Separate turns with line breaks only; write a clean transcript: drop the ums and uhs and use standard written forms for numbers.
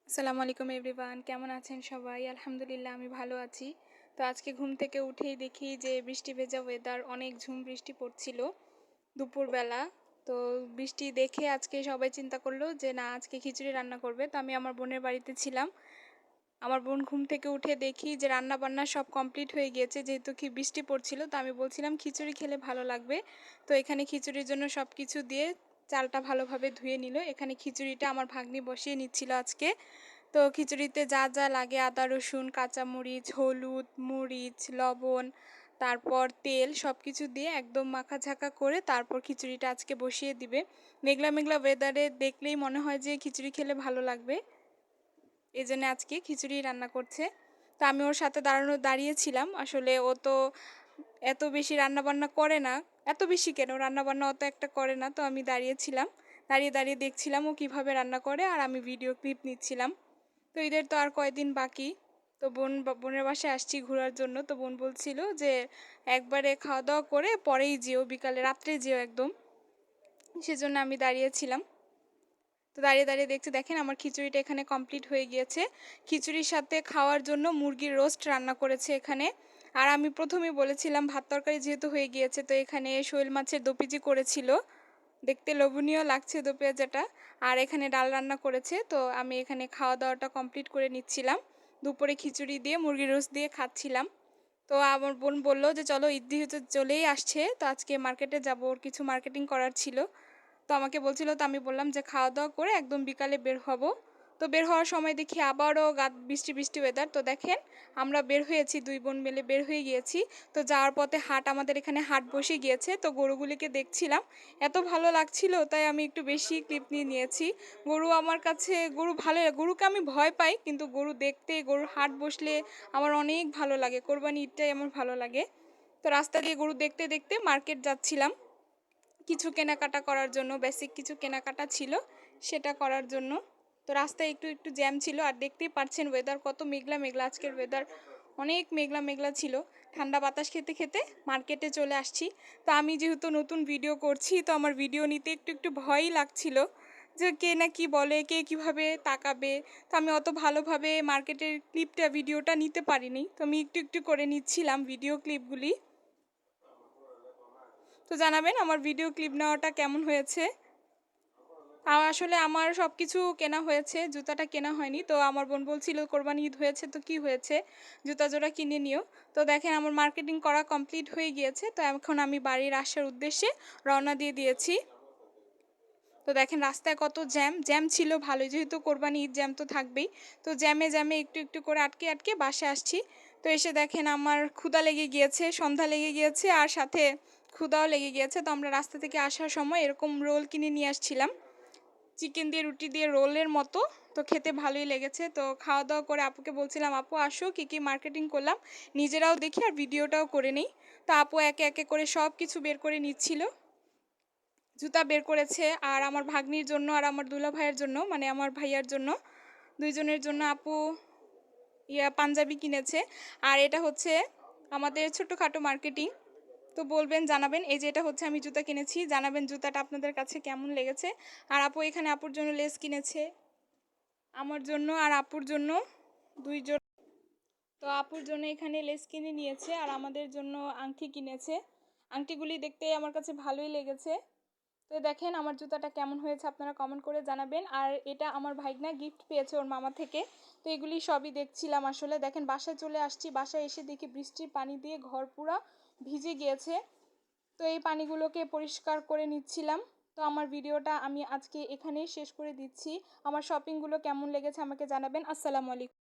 আসসালামু আলাইকুম এভরিওয়ান, কেমন আছেন সবাই? আলহামদুলিল্লাহ আমি ভালো আছি। তো আজকে ঘুম থেকে উঠেই দেখি যে বৃষ্টি ভেজা ওয়েদার, অনেক ঝুম বৃষ্টি পড়ছিল দুপুরবেলা। তো বৃষ্টি দেখে আজকে সবাই চিন্তা করলো যে না, আজকে খিচুড়ি রান্না করবে। তো আমি আমার বোনের বাড়িতে ছিলাম। আমার বোন ঘুম থেকে উঠে দেখি যে রান্না বান্না সব কমপ্লিট হয়ে গিয়েছে, যেহেতু কি বৃষ্টি পড়ছিল। তো আমি বলছিলাম খিচুড়ি খেলে ভালো লাগবে। তো এখানে খিচুড়ির জন্য সব কিছু দিয়ে চালটা ভালোভাবে ধুয়ে নিল। এখানে খিচুড়িটা আমার ভাগ্নি বসিয়ে নিচ্ছিল আজকে। তো খিচুড়িতে যা যা লাগে আদা রসুন কাঁচামরিচ হলুদ মরিচ লবণ, তারপর তেল, সব কিছু দিয়ে একদম মাখাঝাকা করে তারপর খিচুড়িটা আজকে বসিয়ে দিবে। মেঘলা মেঘলা ওয়েদারে দেখলেই মনে হয় যে খিচুড়ি খেলে ভালো লাগবে, এই জন্য আজকে খিচুড়ি রান্না করছে। তো আমি ওর সাথে দাঁড়িয়েছিলাম। আসলে ও তো এত বেশি রান্নাবান্না করে না, এত বেশি কেন, রান্নাবান্না অত একটা করে না। তো আমি দাঁড়িয়েছিলাম, দাঁড়িয়ে দাঁড়িয়ে দেখছিলাম ও কীভাবে রান্না করে, আর আমি ভিডিও ক্লিপ নিচ্ছিলাম। তো ঈদের তো আর কয়দিন বাকি। তো বোনের বাসায় আসছি ঘোরার জন্য। তো বোন বলছিল যে একবারে খাওয়া দাওয়া করে পরেই যেও, বিকালে রাত্রে যেও একদম। সেজন্য আমি দাঁড়িয়েছিলাম। তো দাঁড়িয়ে দাঁড়িয়ে দেখছি, দেখেন আমার খিচুড়িটা এখানে কমপ্লিট হয়ে গিয়েছে। খিচুড়ির সাথে খাওয়ার জন্য মুরগির রোস্ট রান্না করেছে এখানে। আর আমি প্রথমেই বলেছিলাম ভাত তরকারি যেহেতু হয়ে গিয়েছে, তো এখানে শোল মাছের দোপিজি করেছিল, দেখতে লোভনীয় লাগছে দো পেঁয়াজাটা। আর এখানে ডাল রান্না করেছে। তো আমি এখানে খাওয়া দাওয়াটা কমপ্লিট করে নিচ্ছিলাম, দুপুরে খিচুড়ি দিয়ে মুরগির রোস্ট দিয়ে খাচ্ছিলাম। তো আমার বোন বললো যে চলো, ঈদ যেহেতু চলেই আসছে, তো আজকে মার্কেটে যাব, ওর কিছু মার্কেটিং করার ছিল। তো আমাকে বলছিল, তো আমি বললাম যে খাওয়া দাওয়া করে একদম বিকালে বের হব। তো বের হওয়ার সময় দেখি আবারও বৃষ্টি বৃষ্টি ওয়েদার। তো দেখেন আমরা বের হয়েছি, দুই বোন মিলে বের হয়ে গিয়েছি। তো যাওয়ার পথে আমাদের এখানে হাট বসে গিয়েছে। তো গরুগুলিকে দেখছিলাম, এত ভালো লাগছিল, তাই আমি একটু বেশি ক্লিপ নিয়ে নিয়েছি। গরু আমার কাছে, গরু ভালো, গরুকে আমি ভয় পাই, কিন্তু গরু দেখতে, গরুর হাট বসলে আমার অনেক ভালো লাগে। কোরবানি ঈদটাই আমার ভালো লাগে। তো রাস্তা দিয়ে গরু দেখতে দেখতে মার্কেট যাচ্ছিলাম কিছু কেনাকাটা করার জন্য, বেসিক কিছু কেনাকাটা ছিল সেটা করার জন্য। তো রাস্তায় একটু একটু জ্যাম ছিল। আর দেখতেই পাচ্ছেন ওয়েদার কত মেঘলা মেঘলা, আজকের ওয়েদার অনেক মেঘলা মেঘলা ছিল। ঠান্ডা বাতাস খেতে খেতে মার্কেটে চলে আসছি। তো আমি যেহেতু নতুন ভিডিও করছি, তো আমার ভিডিও নিতে একটু একটু ভয়ই লাগছিল যে কে না কি বলে, কে কিভাবে তাকাবে। তো আমি অত ভালোভাবে মার্কেটের ভিডিওটা নিতে পারিনি। তো আমি একটু একটু করে নিচ্ছিলাম ভিডিও ক্লিপগুলি। তো জানাবেন আমার ভিডিও ক্লিপ নেওয়াটা কেমন হয়েছে। আসলে আমার সব কিছু কেনা হয়েছে, জুতাটা কেনা হয়নি। তো আমার বোন বলছিল কোরবানি ঈদ হয়েছে তো কি হয়েছে, জুতা জোড়া কিনে নিও। তো দেখেন আমার মার্কেটিং করা কমপ্লিট হয়ে গিয়েছে। তো এখন আমি বাড়ির আসার উদ্দেশ্যে রওনা দিয়ে দিয়েছি। তো দেখেন রাস্তায় কত জ্যাম জ্যাম ছিল ভালোই, যেহেতু কোরবানি ঈদ জ্যাম তো থাকবেই। তো জ্যামে জ্যামে একটু একটু করে আটকে আটকে বাসে আসছি। তো এসে দেখেন আমার ক্ষুধা লেগে গিয়েছে, সন্ধ্যা লেগে গিয়েছে, আর সাথে ক্ষুধাও লেগে গিয়েছে। তো আমরা রাস্তা থেকে আসার সময় এরকম রোল কিনে নিয়ে আসছিলাম, চিকেন দিয়ে রুটি দিয়ে রোলের মতো। তো খেতে ভালোই লেগেছে। তো খাওয়া দাওয়া করে আপুকে বলছিলাম, আপু আসো কী কী মার্কেটিং করলাম নিজেরাও দেখি আর ভিডিওটাও করে নিই। তো আপু একে একে করে সব কিছু বের করে নিচ্ছিল। জুতা বের করেছে, আর আমার ভাগ্নির জন্য আর আমার দুলা ভাইয়ের জন্য, মানে আমার ভাইয়ার জন্য, দুইজনের জন্য আপু পাঞ্জাবি কিনেছে। আর এটা হচ্ছে আমাদের ছোটোখাটো মার্কেটিং। তো বলবেন, জানাবেন। এই যে এটা হচ্ছে আমি জুতা কিনেছি, জানাবেন জুতাটা আপনাদের কাছে কেমন লেগেছে। আর আপু এখানে আপুর জন্য লেস কিনেছে, আমার জন্য আর আপুর জন্য, দুইজন। তো আপুর জন্য এখানে লেস কিনে নিয়েছে, আর আমাদের জন্য আংটি কিনেছে। আংটিগুলি দেখতে আমার কাছে ভালোই লেগেছে। তো দেখেন আমার জুতাটা কেমন হয়েছে আপনারা কমেন্ট করে জানাবেন। আর এটা আমার ভাইগনা গিফট পেয়েছে ওর মামা থেকে। তো এগুলি সবই দেখছিলাম। আসলে দেখেন বাসায় চলে আসছি, বাসায় এসে দেখি বৃষ্টির পানি দিয়ে ঘর পুরা ভিজে গিয়েছে। তো এই পানিগুলোকে পরিষ্কার করে নিচ্ছিলাম। তো আমার ভিডিওটা আমি আজকে এখানেই শেষ করে দিচ্ছি। আমার শপিংগুলো কেমন লেগেছে আমাকে জানাবেন। আসসালামু আলাইকুম।